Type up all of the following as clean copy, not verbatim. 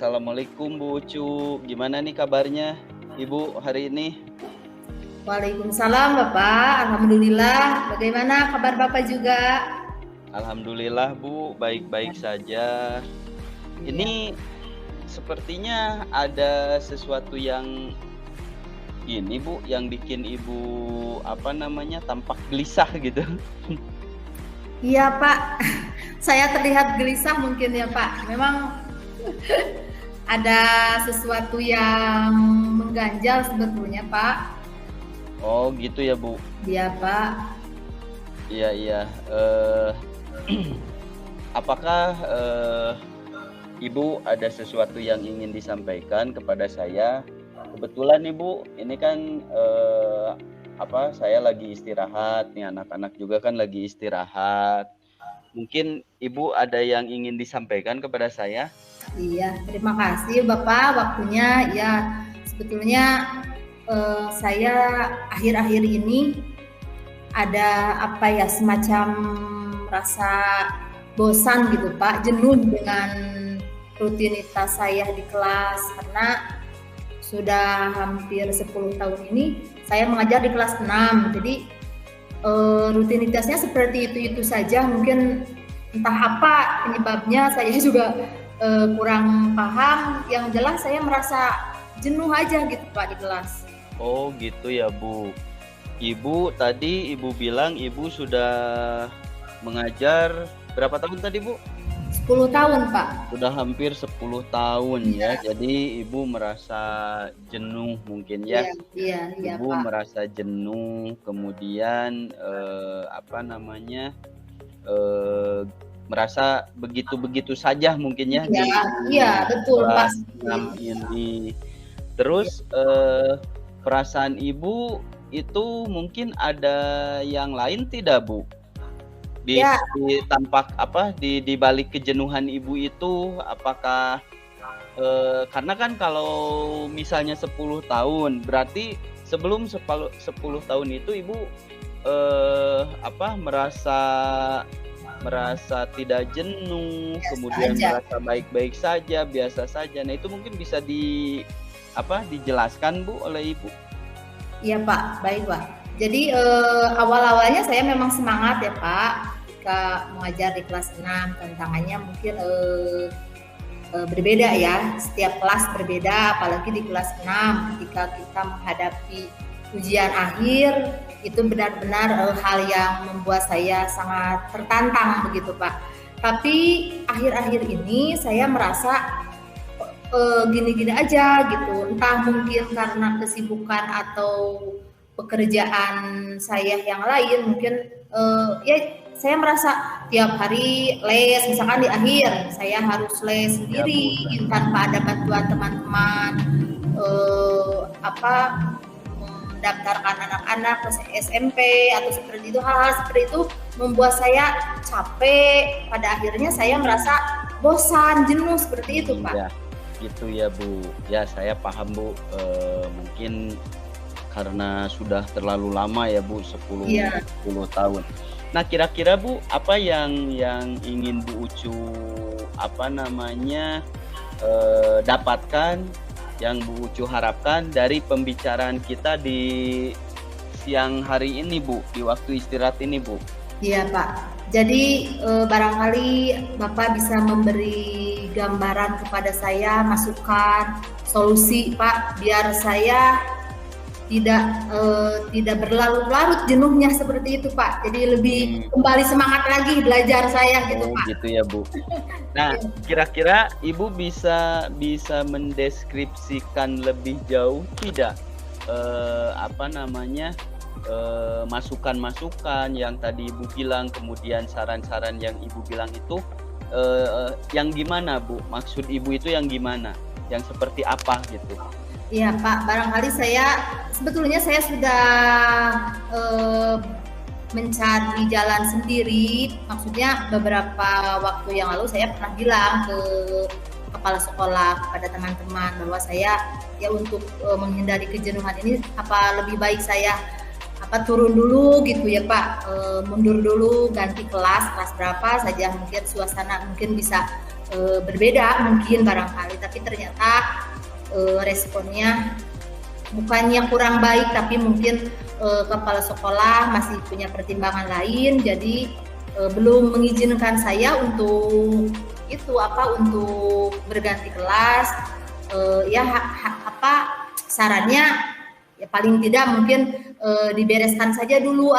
Assalamualaikum Bu Ucu. Gimana nih kabarnya Ibu hari ini? Waalaikumsalam Bapak, Alhamdulillah. Bagaimana kabar Bapak juga? Alhamdulillah Bu, baik-baik saja. Iya. Ini sepertinya ada sesuatu yang ini Bu, yang bikin Ibu tampak gelisah gitu. Iya Pak, saya terlihat gelisah mungkin ya Pak. Memang ada sesuatu yang mengganjal sebetulnya Pak. Oh gitu ya Bu. Iya Pak. Iya iya. Apakah Ibu ada sesuatu yang ingin disampaikan kepada saya? Kebetulan Ibu, ini kan saya lagi istirahat nih, anak-anak juga kan lagi istirahat. Mungkin Ibu ada yang ingin disampaikan kepada saya? Iya, terima kasih Bapak waktunya. Ya, sebetulnya saya akhir-akhir ini ada semacam rasa bosan gitu Pak, jenuh dengan rutinitas saya di kelas karena sudah hampir 10 tahun ini saya mengajar di kelas 6. Jadi rutinitasnya seperti itu saja, mungkin entah apa penyebabnya saya juga kurang paham. Yang jelas saya merasa jenuh aja gitu Pak di kelas. Oh gitu ya Bu. Ibu tadi bilang Ibu sudah mengajar berapa tahun tadi Bu? 10 tahun Pak. Sudah hampir 10 tahun ya. Jadi Ibu merasa jenuh mungkin ya. Iya Ibu Pak. merasa jenuh, kemudian merasa begitu-begitu saja mungkin ya. Iya betul Pak. Kelas 6 ini. Terus perasaan Ibu itu mungkin ada yang lain tidak Bu? Di balik kejenuhan Ibu itu, apakah karena kan kalau misalnya 10 tahun berarti sebelum 10 tahun itu Ibu merasa tidak jenuh, Biasa kemudian aja. merasa baik-baik saja, biasa saja. Nah, itu mungkin bisa dijelaskan Bu oleh Ibu? Iya Pak, baik Pak. Jadi awal-awalnya saya memang semangat ya Pak ketika mengajar di kelas 6. Tantangannya mungkin berbeda ya, setiap kelas berbeda, apalagi di kelas 6 ketika kita menghadapi ujian akhir, itu benar-benar hal yang membuat saya sangat tertantang begitu Pak. Tapi akhir-akhir ini saya merasa gini-gini aja gitu, entah mungkin karena kesibukan atau pekerjaan saya yang lain, mungkin saya merasa tiap hari les, misalkan di akhir saya harus les sendiri tanpa ada bantuan teman-teman, mendaftarkan anak-anak ke SMP atau seperti itu. Hal-hal seperti itu membuat saya capek, pada akhirnya saya merasa bosan, jenuh seperti itu Pak. Ya, gitu ya Bu. Ya saya paham Bu, mungkin karena sudah terlalu lama ya Bu, 10 tahun. Nah kira-kira Bu, apa yang ingin Bu Ucu dapatkan, yang Bu Ucu harapkan dari pembicaraan kita di siang hari ini Bu, di waktu istirahat ini Bu? Iya Pak. Jadi barangkali Bapak bisa memberi gambaran kepada saya, masukan, solusi Pak, biar saya tidak berlarut-larut jenuhnya seperti itu Pak. Jadi lebih kembali semangat lagi belajar saya gitu Pak. Gitu ya Bu. Nah kira-kira Ibu bisa mendeskripsikan lebih jauh tidak masukan-masukan yang tadi Ibu bilang, kemudian saran-saran yang Ibu bilang itu yang gimana Bu? Maksud Ibu itu yang gimana? Yang seperti apa gitu? Iya Pak, barangkali sebetulnya saya sudah mencari jalan sendiri. Maksudnya beberapa waktu yang lalu saya pernah bilang ke kepala sekolah, kepada teman-teman, bahwa saya untuk menghindari kejenuhan ini lebih baik saya turun dulu gitu ya Pak, mundur dulu, ganti kelas berapa saja, mungkin suasana mungkin bisa berbeda mungkin barangkali, tapi ternyata responnya bukan yang kurang baik, tapi mungkin kepala sekolah masih punya pertimbangan lain, jadi belum mengizinkan saya untuk untuk berganti kelas. Sarannya ya paling tidak mungkin dibereskan saja dulu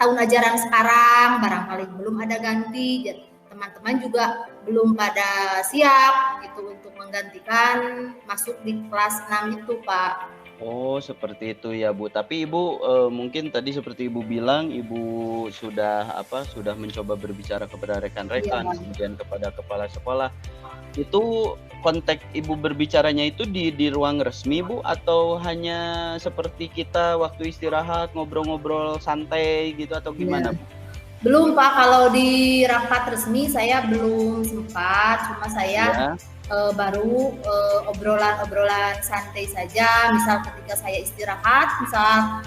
tahun ajaran sekarang, barangkali belum ada ganti, jadi teman-teman juga belum pada siap gitu untuk menggantikan masuk di kelas 6 itu, Pak. Oh, seperti itu ya, Bu. Tapi Ibu mungkin tadi seperti Ibu bilang, Ibu sudah mencoba berbicara kepada rekan-rekan, kemudian kepada kepala sekolah. Itu konteks Ibu berbicaranya itu di ruang resmi, Bu, atau hanya seperti kita waktu istirahat ngobrol-ngobrol santai gitu atau gimana, Bu? Belum, Pak. Kalau di rapat resmi saya belum sempat, cuma saya baru obrolan-obrolan santai saja. Misal ketika saya istirahat, misal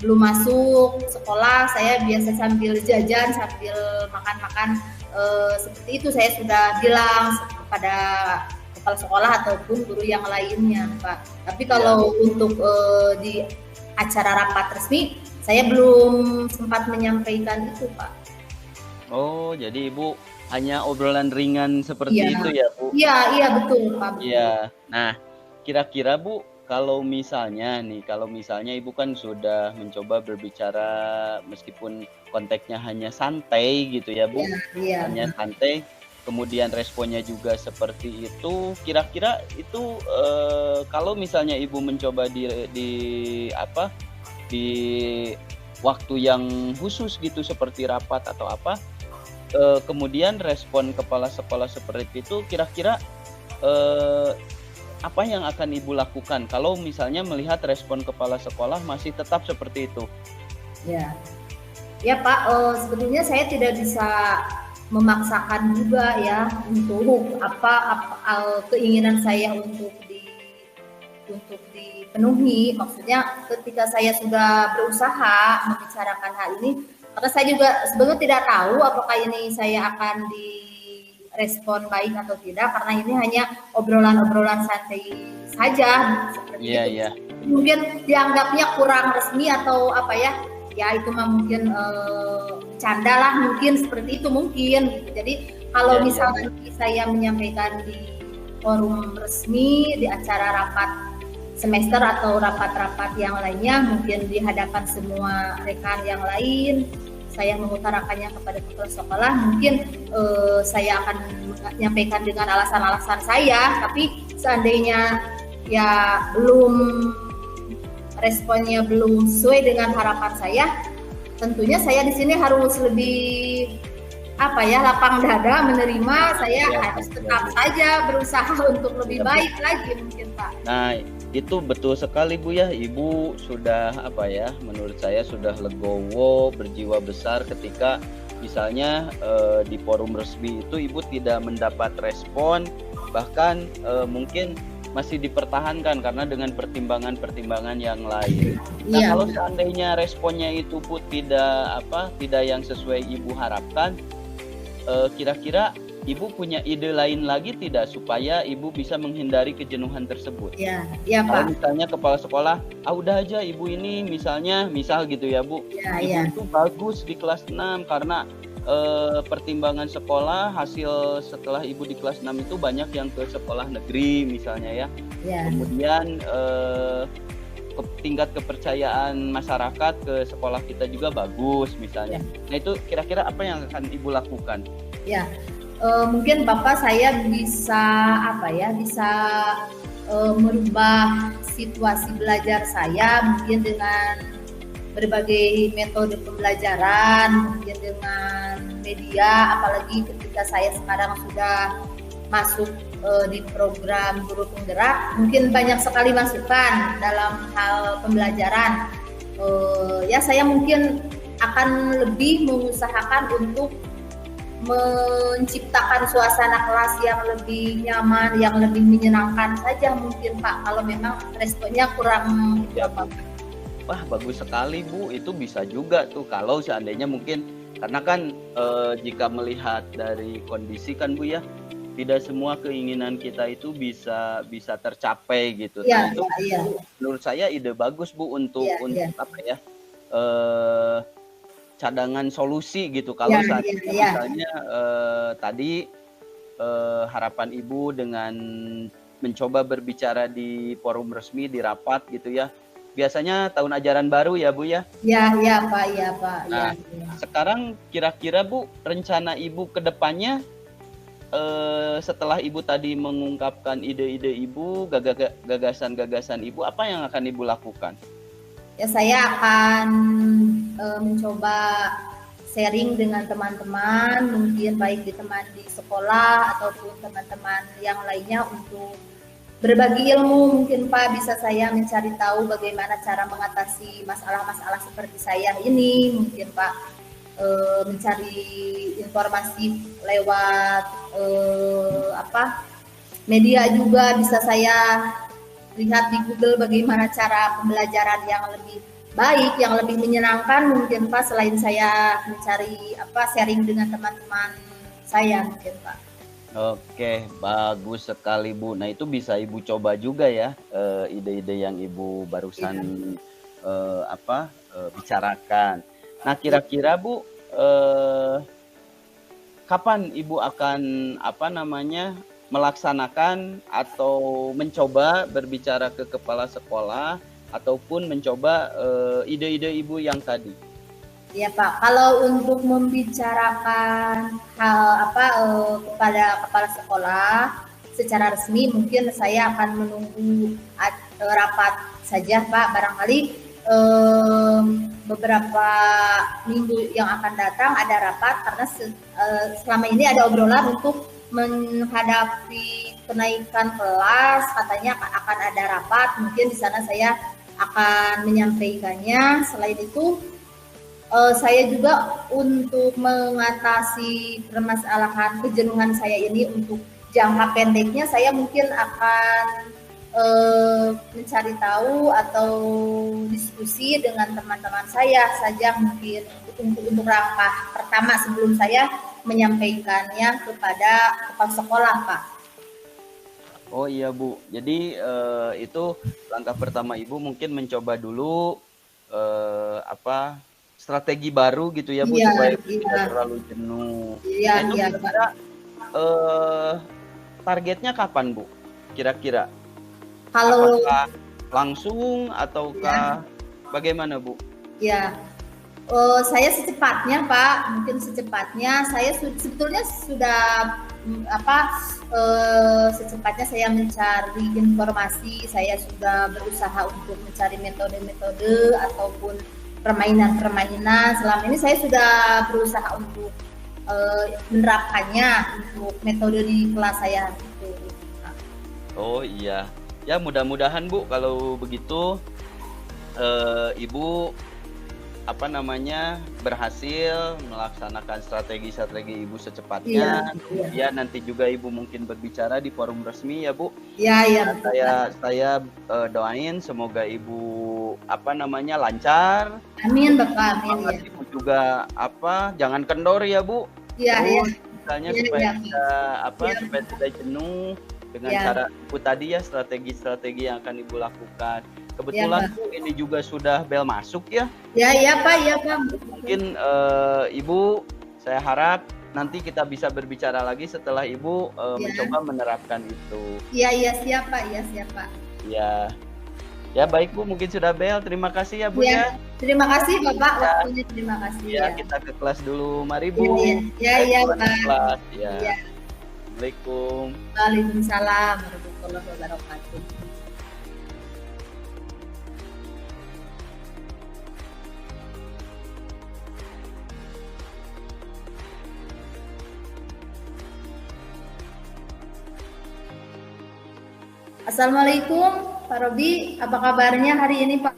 belum masuk sekolah, saya biasa sambil jajan, sambil makan-makan, seperti itu saya sudah bilang kepada kepala sekolah ataupun guru yang lainnya, Pak. Tapi kalau untuk di acara rapat resmi, saya belum sempat menyampaikan itu, Pak. Oh, jadi Ibu hanya obrolan ringan seperti itu ya, Bu? Iya, betul, Pak. Iya. Nah, kira-kira Bu, kalau misalnya Ibu kan sudah mencoba berbicara meskipun konteksnya hanya santai gitu ya, Bu? Iya. Hanya santai, kemudian responnya juga seperti itu. Kira-kira itu kalau misalnya Ibu mencoba di waktu yang khusus gitu seperti rapat atau apa, kemudian respon kepala sekolah seperti itu, kira-kira apa yang akan Ibu lakukan kalau misalnya melihat respon kepala sekolah masih tetap seperti itu? Ya Pak, sebetulnya saya tidak bisa memaksakan juga ya untuk keinginan saya untuk dipenuhi. Maksudnya ketika saya sudah berusaha membicarakan hal ini, maka saya juga sebenarnya tidak tahu apakah ini saya akan direspon baik atau tidak, karena ini hanya obrolan-obrolan santai saja seperti itu. Iya. Mungkin dianggapnya kurang resmi atau ya itu mah mungkin canda lah, mungkin seperti itu mungkin. Jadi kalau misalnya saya menyampaikan di forum resmi, di acara rapat semester atau rapat-rapat yang lainnya, mungkin di hadapan semua rekan yang lain, saya mengutarakannya kepada kepala sekolah, mungkin saya akan menyampaikan dengan alasan-alasan saya. Tapi seandainya ya responnya belum sesuai dengan harapan saya, tentunya saya di sini harus lebih lapang dada menerima. Saya harus tetap saja berusaha untuk lebih baik lagi mungkin, Pak. Nah, itu betul sekali, Bu ya. Ibu sudah menurut saya sudah legowo, berjiwa besar ketika misalnya di forum resmi itu Ibu tidak mendapat respon, bahkan mungkin masih dipertahankan karena dengan pertimbangan-pertimbangan yang lain. Nah, kalau seandainya responnya itu Bu tidak yang sesuai Ibu harapkan, kira-kira Ibu punya ide lain lagi tidak supaya Ibu bisa menghindari kejenuhan tersebut? Iya, Kalau Pak. misalnya kepala sekolah, udah aja Ibu ini misal gitu ya, Bu. Ibu itu bagus di kelas 6 karena pertimbangan sekolah, hasil setelah Ibu di kelas 6 itu banyak yang ke sekolah negeri misalnya ya. Kemudian tingkat kepercayaan masyarakat ke sekolah kita juga bagus misalnya. Nah, itu kira-kira apa yang akan Ibu lakukan? Mungkin Bapak saya bisa merubah situasi belajar saya mungkin dengan berbagai metode pembelajaran, mungkin dengan media, apalagi ketika saya sekarang sudah masuk di program guru penggerak, mungkin banyak sekali masukan dalam hal pembelajaran. Saya mungkin akan lebih mengusahakan untuk menciptakan suasana kelas yang lebih nyaman, yang lebih menyenangkan saja mungkin, Pak, kalau memang responnya kurang bagus. Wah, bagus sekali, Bu. Itu bisa juga tuh kalau seandainya mungkin Karena kan jika melihat dari kondisi kan Bu ya, tidak semua keinginan kita itu bisa tercapai gitu. Iya, Nah itu iya, menurut saya ide bagus Bu untuk iya, apa ya, cadangan solusi gitu. iya, Kalau iya, seandainya iya. misalnya tadi harapan Ibu dengan mencoba berbicara di forum resmi, di rapat gitu ya. Biasanya tahun ajaran baru ya Bu ya. Iya, iya Pak, iya Pak, iya. Nah, sekarang kira-kira Bu, rencana Ibu ke depannya setelah Ibu tadi mengungkapkan ide-ide Ibu, gagasan-gagasan Ibu, apa yang akan Ibu lakukan? Ya saya akan mencoba sharing dengan teman-teman, mungkin baik di teman di sekolah ataupun teman-teman yang lainnya untuk berbagi ilmu. Mungkin Pak bisa saya mencari tahu bagaimana cara mengatasi masalah-masalah seperti saya ini, mungkin Pak mencari informasi lewat media juga, bisa saya lihat di Google bagaimana cara pembelajaran yang lebih baik, yang lebih menyenangkan mungkin Pak, selain saya mencari sharing dengan teman-teman saya mungkin Pak. Oke, bagus sekali Bu. Nah itu bisa Ibu coba juga ya ide-ide yang Ibu barusan bicarakan. Nah kira-kira Bu, kapan Ibu akan melaksanakan atau mencoba berbicara ke kepala sekolah ataupun mencoba ide-ide Ibu yang tadi? Ya Pak, kalau untuk membicarakan hal kepada kepala sekolah secara resmi, mungkin saya akan menunggu rapat saja Pak. Barangkali beberapa minggu yang akan datang ada rapat, karena selama ini ada obrolan untuk menghadapi kenaikan kelas, katanya akan ada rapat. Mungkin di sana saya akan menyampaikannya. Selain itu saya juga untuk mengatasi permasalahan kejenuhan saya ini, untuk jangka pendeknya saya mungkin akan mencari tahu atau diskusi dengan teman-teman saya saja, mungkin untuk langkah pertama sebelum saya menyampaikannya kepada kepala sekolah Pak. Oh iya Bu, jadi itu langkah pertama Ibu mungkin mencoba dulu strategi baru gitu ya Bu, supaya tidak terlalu jenuh. Iya, itu iya, kira-kira targetnya kapan Bu? Kira-kira? Kalau apakah langsung ataukah bagaimana Bu? Ya, saya secepatnya Pak, mungkin secepatnya. Saya sebetulnya sudah secepatnya saya mencari informasi, saya sudah berusaha untuk mencari metode-metode ataupun permainan-permainan. Selama ini saya sudah berusaha untuk menerapkannya untuk metode di kelas saya itu. Oh iya, ya mudah-mudahan Bu kalau begitu Ibu berhasil melaksanakan strategi Ibu secepatnya. Ya nanti juga Ibu mungkin berbicara di forum resmi ya Bu. Iya. Saya doain semoga Ibu lancar. Amin Bapak, amin ya. Ibu juga jangan kendor ya Bu. Iya. Misalnya supaya tidak jenuh dengan cara Ibu tadi ya, strategi yang akan Ibu lakukan. Kebetulan Bu ini juga sudah bel masuk ya. Iya Pak. Mungkin Ibu, saya harap nanti kita bisa berbicara lagi setelah Ibu mencoba menerapkan itu. Iya siap Pak. Ya baik Bu, mungkin sudah bel. Terima kasih ya Bu ya. Terima kasih Bapak waktunya, terima kasih ya. Kita ke kelas dulu, mari Bu. Iya Pak. Kelas ya. Assalamualaikum. Waalaikumsalam warahmatullahi wabarakatuh. Assalamualaikum Pak Robi, apa kabarnya hari ini Pak?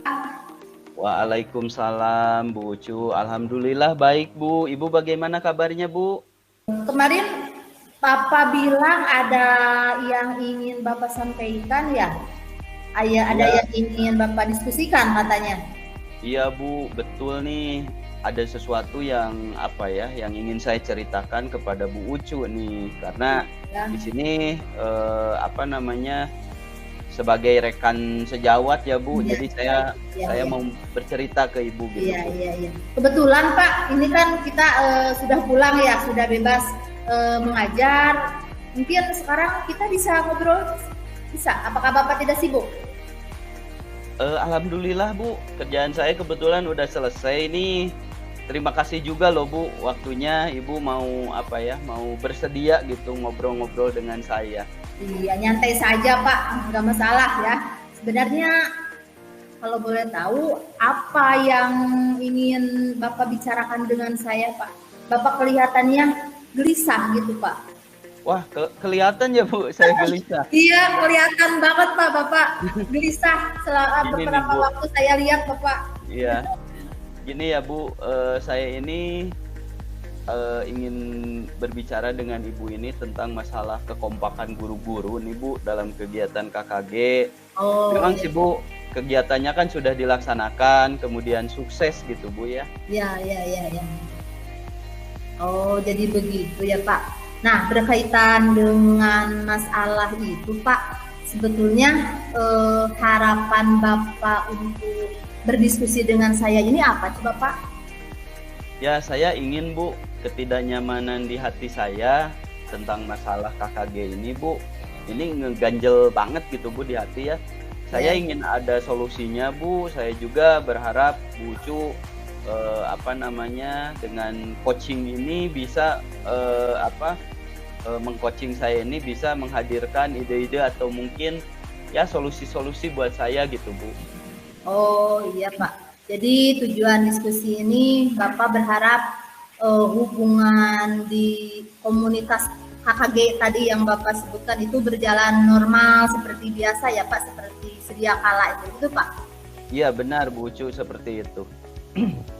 Waalaikumsalam Bu Ucu, alhamdulillah baik Bu. Ibu bagaimana kabarnya Bu? Kemarin Papa bilang ada yang ingin Bapak sampaikan ya? Ada yang ingin Bapak diskusikan katanya? Iya Bu, betul nih. ada sesuatu yang apa ya, yang ingin saya ceritakan kepada Bu Ucu nih, karena Ya, di sini apa namanya, sebagai rekan sejawat ya Bu, iya, jadi iya, iya, saya iya. mau bercerita ke Ibu gitu Iya, Bu. iya, iya. Kebetulan Pak, ini kan kita sudah pulang ya, sudah bebas mengajar. Mungkin sekarang kita bisa ngobrol, bisa? Apakah Bapak tidak sibuk? Alhamdulillah Bu, kerjaan saya kebetulan udah selesai nih. Terima kasih juga loh Bu, waktunya Ibu mau apa ya, mau bersedia gitu ngobrol-ngobrol dengan saya. Iya, nyantai saja Pak, nggak masalah ya. Sebenarnya kalau boleh tahu, apa yang ingin Bapak bicarakan dengan saya Pak? Bapak kelihatannya gelisah gitu Pak. Wah, kelihatan ya Bu, saya gelisah. Iya, kelihatan banget Pak, Bapak gelisah selama Gini nih beberapa Bu, waktu saya lihat Bapak. iya. Gini ya Bu, saya ini ingin berbicara dengan Ibu ini tentang masalah kekompakan guru-guru nih Bu dalam kegiatan KKG. Oh, Memang iya. sih Bu, kegiatannya kan sudah dilaksanakan, kemudian sukses gitu Bu ya. Ya, ya, ya, ya. Oh, jadi begitu ya Pak. Nah, berkaitan dengan masalah itu Pak, sebetulnya harapan Bapak untuk berdiskusi dengan saya ini apa coba Pak? Ya, saya ingin Bu, ketidaknyamanan di hati saya tentang masalah KKG ini Bu, ini ngeganjel banget gitu Bu di hati ya. Saya Ya, ingin ada solusinya Bu, saya juga berharap Bu Ucu apa namanya, dengan coaching ini bisa mengcoaching saya ini bisa menghadirkan ide-ide atau mungkin ya solusi-solusi buat saya gitu Bu. oh iya Pak. Jadi tujuan diskusi ini Bapak berharap hubungan di komunitas KKG tadi yang Bapak sebutkan itu berjalan normal seperti biasa ya Pak, seperti sedia kala itu Pak. Iya benar Bu Ucu, seperti itu.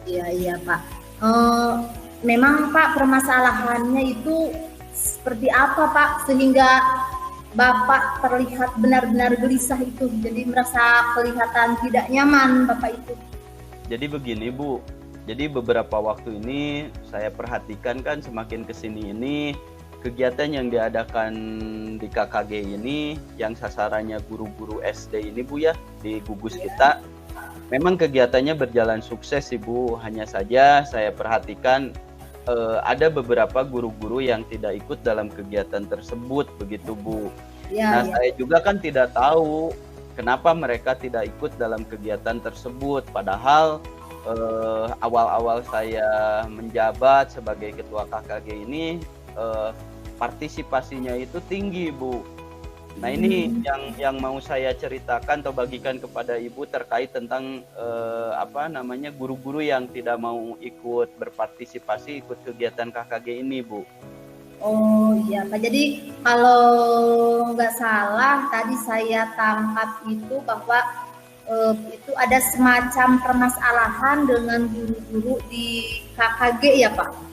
Iya iya Pak. Memang Pak permasalahannya itu seperti apa Pak sehingga Bapak terlihat benar-benar gelisah itu, jadi merasa kelihatan tidak nyaman Bapak itu. Jadi begini Bu, jadi beberapa waktu ini saya perhatikan kan semakin kesini ini kegiatan yang diadakan di KKG ini yang sasarannya guru-guru SD ini Bu ya, di gugus kita, memang kegiatannya berjalan sukses sih Bu, hanya saja saya perhatikan ada beberapa guru-guru yang tidak ikut dalam kegiatan tersebut begitu Bu. Ya, Nah, ya. saya juga kan tidak tahu kenapa mereka tidak ikut dalam kegiatan tersebut. Padahal awal-awal saya menjabat sebagai ketua KKG ini partisipasinya itu tinggi, Bu. Nah, ini yang mau saya ceritakan atau bagikan kepada Ibu terkait tentang apa namanya, guru-guru yang tidak mau ikut berpartisipasi ikut kegiatan KKG ini, Bu. Oh iya Pak, jadi kalau nggak salah tadi saya tangkap itu bahwa itu ada semacam permasalahan dengan guru-guru di KKG ya Pak?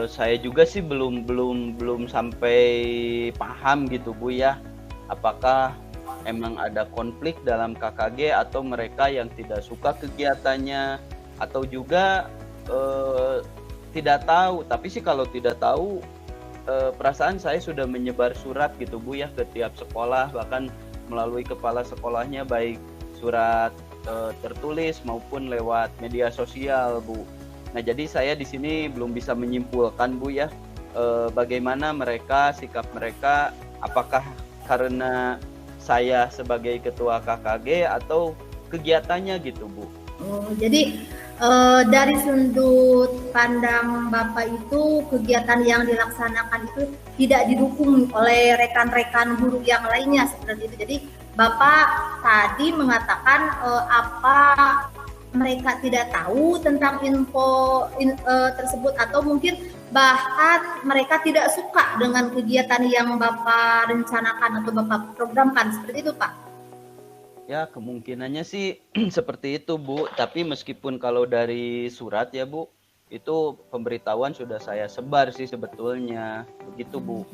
Saya juga sih belum sampai paham gitu Bu ya, apakah emang ada konflik dalam KKG atau mereka yang tidak suka kegiatannya, atau juga tidak tahu. Tapi sih kalau tidak tahu, perasaan saya sudah menyebar surat gitu Bu ya ke tiap sekolah, bahkan melalui kepala sekolahnya, baik surat tertulis maupun lewat media sosial Bu. Nah, jadi saya di sini belum bisa menyimpulkan Bu ya, bagaimana mereka, sikap mereka, apakah karena saya sebagai ketua KKG atau kegiatannya gitu Bu. Jadi dari sudut pandang Bapak itu kegiatan yang dilaksanakan itu tidak didukung oleh rekan-rekan guru yang lainnya seperti itu. Jadi Bapak tadi mengatakan apa mereka tidak tahu tentang info tersebut atau mungkin bahkan mereka tidak suka dengan kegiatan yang Bapak rencanakan atau Bapak programkan seperti itu Pak? Ya, kemungkinannya sih seperti itu Bu, tapi meskipun kalau dari surat ya Bu, itu pemberitahuan sudah saya sebar sih sebetulnya, begitu Bu.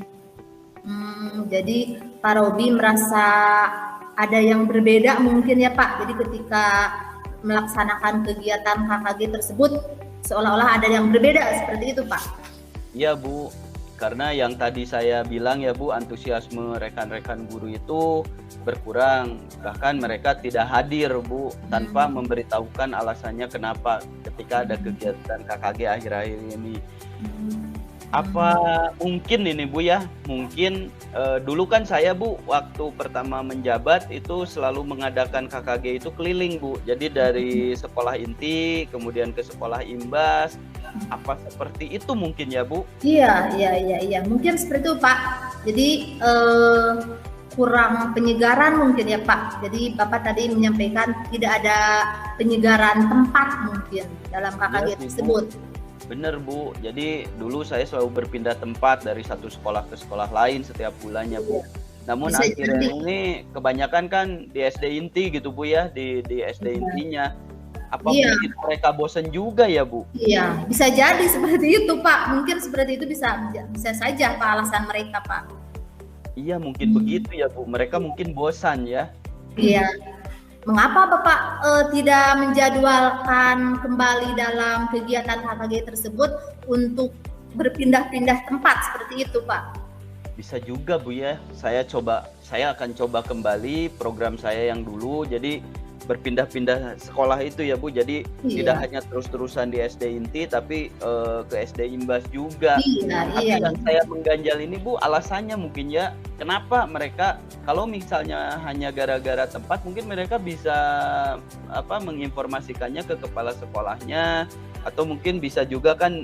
Jadi Pak Robi merasa ada yang berbeda mungkin ya Pak. Jadi ketika melaksanakan kegiatan KKG tersebut seolah-olah ada yang berbeda seperti itu Pak? Iya Bu, karena yang tadi saya bilang ya Bu, antusiasme rekan-rekan guru itu berkurang, bahkan mereka tidak hadir Bu tanpa memberitahukan alasannya kenapa ketika ada kegiatan KKG akhir-akhir ini. Apa mungkin ini Bu ya, mungkin dulu kan saya Bu waktu pertama menjabat itu selalu mengadakan KKG itu keliling Bu, jadi dari sekolah inti kemudian ke sekolah imbas, apa seperti itu mungkin ya Bu? Iya, mungkin seperti itu Pak. Jadi kurang penyegaran mungkin ya Pak. Jadi Bapak tadi menyampaikan tidak ada penyegaran tempat mungkin dalam KKG tersebut. Bener Bu, jadi dulu saya selalu berpindah tempat dari satu sekolah ke sekolah lain setiap bulannya Bu. Namun akhirnya ini kebanyakan kan di SD inti gitu Bu ya, di SD intinya. Apa mungkin mereka bosan juga ya Bu? Iya, bisa jadi seperti itu Pak. Mungkin seperti itu bisa saja Pak alasan mereka Pak. Iya mungkin begitu ya Bu, mereka mungkin bosan ya. Iya. Mengapa Bapak tidak menjadwalkan kembali dalam kegiatan KKG tersebut untuk berpindah-pindah tempat seperti itu Pak? Bisa juga Bu ya, saya akan coba kembali program saya yang dulu, jadi berpindah-pindah sekolah itu ya Bu, jadi tidak hanya terus-terusan di SD inti tapi ke SD imbas juga. Tapi yang saya mengganjal ini Bu, alasannya mungkin ya kenapa mereka, kalau misalnya hanya gara-gara tempat, mungkin mereka bisa menginformasikannya ke kepala sekolahnya, atau mungkin bisa juga kan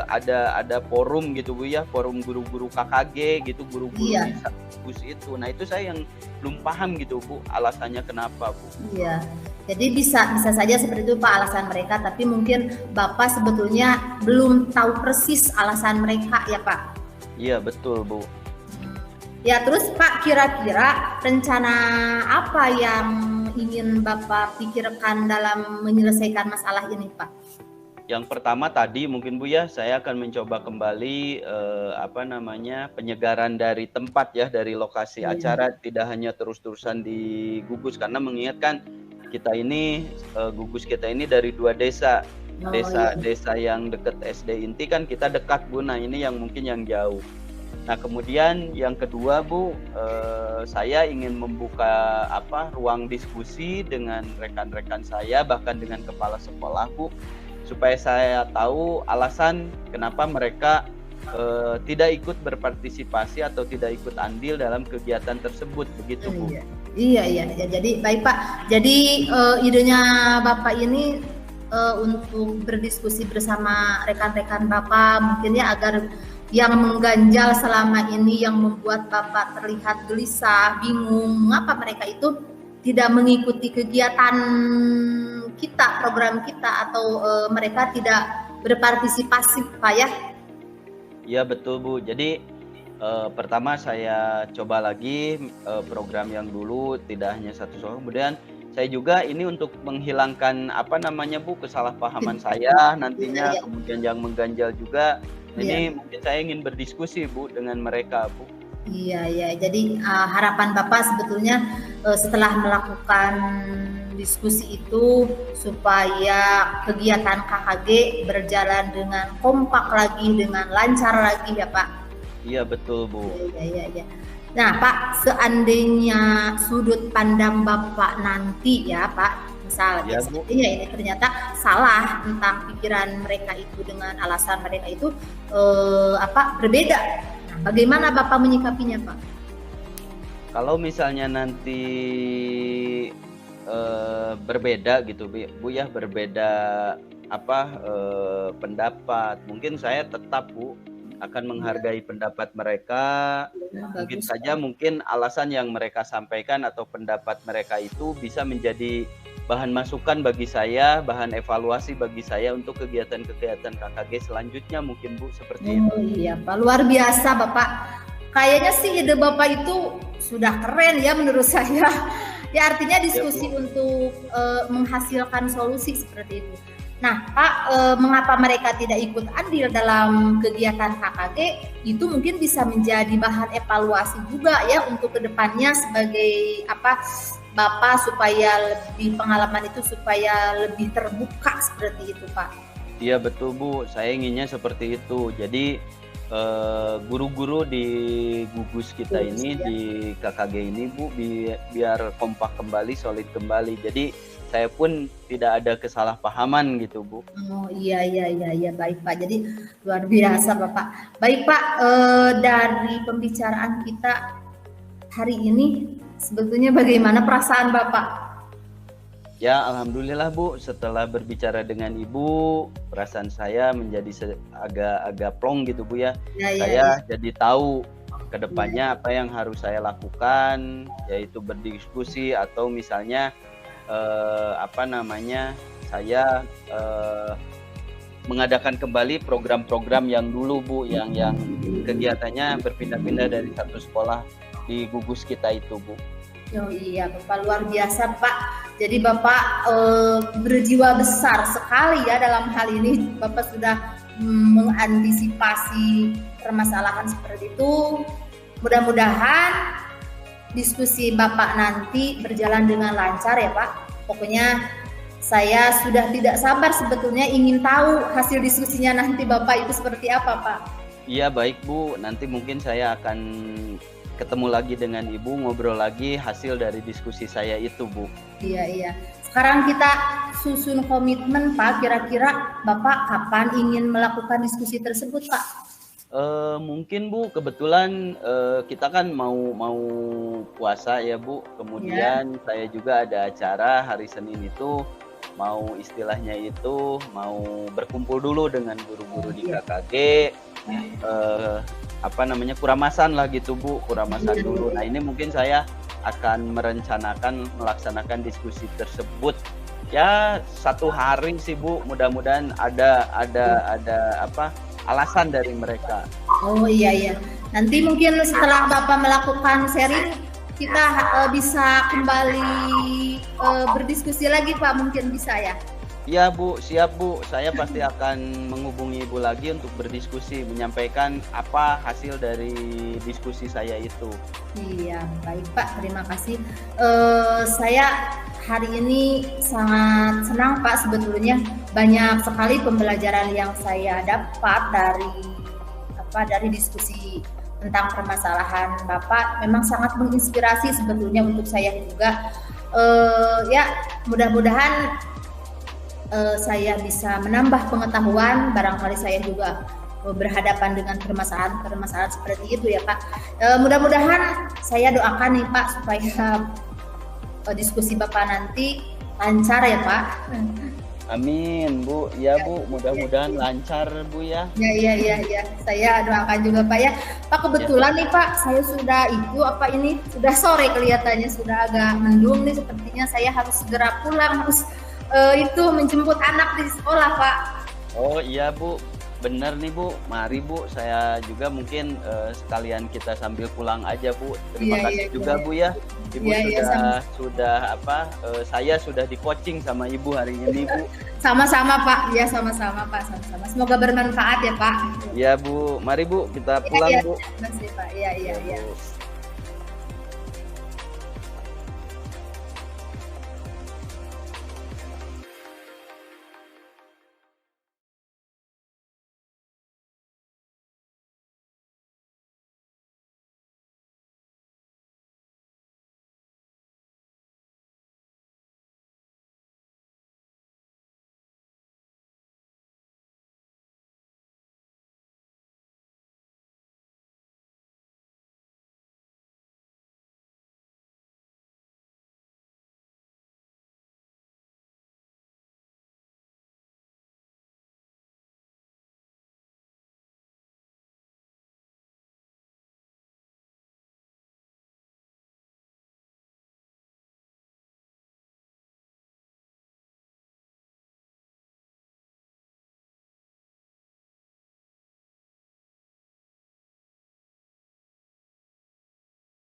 ada forum gitu Bu ya, forum guru-guru KKG gitu, guru-guru bisa diskusi itu. Nah itu saya yang belum paham gitu Bu, alasannya kenapa Bu. Iya, jadi bisa saja seperti itu Pak alasan mereka, tapi mungkin Bapak sebetulnya belum tahu persis alasan mereka ya Pak. Iya betul Bu. Ya terus Pak, kira-kira rencana apa yang ingin Bapak pikirkan dalam menyelesaikan masalah ini Pak? Yang pertama tadi mungkin Bu ya, saya akan mencoba kembali penyegaran dari tempat ya, dari lokasi acara, tidak hanya terus-terusan di Gugus, karena mengingatkan kita ini Gugus kita ini dari 2 desa. Desa yang dekat SD inti kan kita dekat Bu, nah ini yang mungkin yang jauh. Nah kemudian yang kedua Bu, saya ingin membuka ruang diskusi dengan rekan-rekan saya, bahkan dengan kepala sekolah Bu, supaya saya tahu alasan kenapa mereka tidak ikut berpartisipasi atau tidak ikut andil dalam kegiatan tersebut, begitu Bu. Iya. Jadi baik Pak. Jadi idenya Bapak ini untuk berdiskusi bersama rekan-rekan Bapak mungkin ya, agar yang mengganjal selama ini, yang membuat Bapak terlihat gelisah, bingung, mengapa mereka itu tidak mengikuti kegiatan kita, program kita, atau mereka tidak berpartisipasi Pak ya? Iya betul Bu. Jadi pertama saya coba lagi program yang dulu, tidak hanya satu soal. Kemudian saya juga ini untuk menghilangkan Bu kesalahpahaman saya nantinya, kemudian yang mengganjal juga. Ini mungkin saya ingin berdiskusi Bu dengan mereka Bu. Iya. Jadi harapan Bapak sebetulnya setelah melakukan diskusi itu supaya kegiatan KKG berjalan dengan kompak lagi, dengan lancar lagi ya Pak. Iya betul Bu. Iya. Nah Pak, seandainya sudut pandang Bapak nanti ya Pak, misalnya ini ternyata salah tentang pikiran mereka itu dengan alasan mereka itu berbeda. Nah, bagaimana Bapak menyikapinya Pak? Kalau misalnya nanti berbeda gitu Bu ya, berbeda pendapat, mungkin saya tetap Bu akan menghargai pendapat mereka. Mungkin saja mungkin alasan yang mereka sampaikan atau pendapat mereka itu bisa menjadi bahan masukan bagi saya, bahan evaluasi bagi saya untuk kegiatan-kegiatan KKG selanjutnya mungkin Bu, seperti itu. Iya Pak, luar biasa Bapak. Kayaknya sih ide Bapak itu sudah keren ya menurut saya. Ya artinya diskusi untuk menghasilkan solusi seperti itu. Nah, Pak, mengapa mereka tidak ikut andil dalam kegiatan KKG, itu mungkin bisa menjadi bahan evaluasi juga ya untuk kedepannya sebagai apa Bapak, supaya lebih pengalaman itu supaya lebih terbuka seperti itu, Pak. Iya betul Bu, saya inginnya seperti itu. Jadi guru-guru di gugus kita ini, Ya. di KKG ini Bu, biar kompak kembali, solid kembali. Jadi saya pun tidak ada kesalahpahaman gitu Bu. Oh iya baik Pak. Jadi luar biasa Bapak. Baik Pak, dari pembicaraan kita hari ini sebetulnya bagaimana perasaan Bapak? Ya alhamdulillah Bu, setelah berbicara dengan Ibu, perasaan saya menjadi agak plong gitu Bu ya. Saya jadi tahu kedepannya apa yang harus saya lakukan, yaitu berdiskusi atau misalnya saya mengadakan kembali program-program yang dulu Bu, yang kegiatannya berpindah-pindah dari satu sekolah di gugus kita itu Bu. Oh iya Bapak, luar biasa Pak. Jadi Bapak berjiwa besar sekali ya dalam hal ini. Bapak sudah mengantisipasi permasalahan seperti itu. Mudah-mudahan diskusi Bapak nanti berjalan dengan lancar ya Pak. Pokoknya saya sudah tidak sabar sebetulnya ingin tahu hasil diskusinya nanti Bapak itu seperti apa Pak. Iya baik Bu, nanti mungkin saya akan ketemu lagi dengan Ibu, ngobrol lagi hasil dari diskusi saya itu Bu. Iya. Sekarang kita susun komitmen Pak, kira-kira Bapak kapan ingin melakukan diskusi tersebut Pak? Mungkin Bu, kebetulan kita kan mau puasa ya Bu, kemudian saya juga ada acara hari Senin itu, mau istilahnya itu mau berkumpul dulu dengan guru-guru di KKG, kuramasan lah gitu Bu, kuramasan dulu. Nah ini mungkin saya akan melaksanakan diskusi tersebut ya 1 hari sih Bu, mudah-mudahan ada alasan dari mereka. Oh iya. Nanti mungkin setelah Bapak melakukan sharing, kita bisa kembali berdiskusi lagi Pak, mungkin bisa ya? Iya Bu, siap Bu. Saya pasti akan menghubungi Ibu lagi untuk berdiskusi, menyampaikan apa hasil dari diskusi saya itu. Iya, baik Pak, terima kasih. Saya hari ini sangat senang Pak, sebetulnya banyak sekali pembelajaran yang saya dapat dari diskusi tentang permasalahan Bapak. Memang sangat menginspirasi sebetulnya untuk saya juga. Mudah-mudahan saya bisa menambah pengetahuan, barangkali saya juga berhadapan dengan permasalahan seperti itu ya Pak. Mudah-mudahan saya doakan nih Pak supaya diskusi Bapak nanti lancar ya Pak. Amin Bu, ya Bu, mudah-mudahan lancar Bu ya. Iya, saya doakan juga Pak ya. Pak kebetulan nih Pak, saya sudah sudah sore kelihatannya, sudah agak mendung nih, sepertinya saya harus segera pulang, harus menjemput anak di sekolah Pak. Oh iya Bu, bener nih Bu, mari Bu, saya juga mungkin sekalian kita sambil pulang aja Bu. Terima kasih juga Bu ya, Ibu saya sudah di coaching sama Ibu hari ini Bu. Sama-sama Pak, ya sama-sama Pak, sama-sama. Semoga bermanfaat ya Pak. Iya Bu, mari Bu kita pulang Bu. Terima kasih Pak, iya.